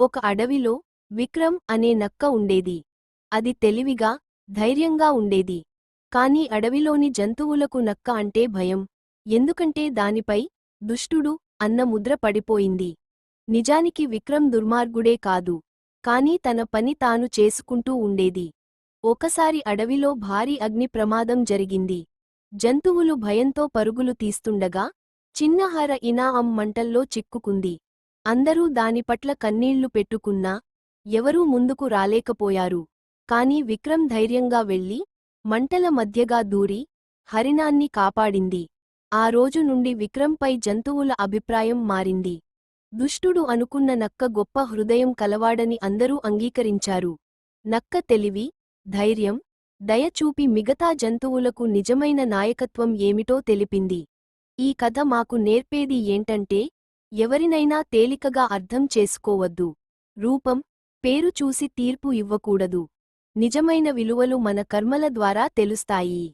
ఒక అడవిలో విక్రమ్ అనే నక్క ఉండేది. అది తెలివిగా, ధైర్యంగా ఉండేది. కాని అడవిలోని జంతువులకు నక్క అంటే భయం. ఎందుకంటే దానిపై దుష్టుడు అన్న ముద్ర పడిపోయింది. నిజానికి విక్రమ్ దుర్మార్గుడే కాదు. కాని తన పని తాను చేసుకుంటూ ఉండేది. ఒకసారి అడవిలో భారీ అగ్ని ప్రమాదం జరిగింది. జంతువులు భయంతో పరుగులు తీస్తుండగా చిన్నహర ఇనాఅం మంటల్లో చిక్కుకుంది. అందరూ దానిపట్ల కన్నీళ్లు పెట్టుకున్నా ఎవరూ ముందుకు రాలేకపోయారు. కాని విక్రమ్ ధైర్యంగా వెళ్లి మంటల మధ్యగా దూరి హరిణాన్ని కాపాడింది. ఆ రోజు నుండి విక్రమ్పై జంతువుల అభిప్రాయం మారింది. దుష్టుడు అనుకున్న నక్క గొప్ప హృదయం కలవాడని అందరూ అంగీకరించారు. నక్క తెలివి, ధైర్యం, దయ చూపి మిగతా జంతువులకు నిజమైన నాయకత్వం ఏమిటో తెలిపింది. ఈ కథ మాకు నేర్పేది ఏంటంటే ఎవరినైనా తేలికగా అర్థం చేసుకోవద్దు. రూపం, పేరు చూసి తీర్పు ఇవ్వకూడదు. నిజమైన విలువలు మన కర్మల ద్వారా తెలుస్తాయి.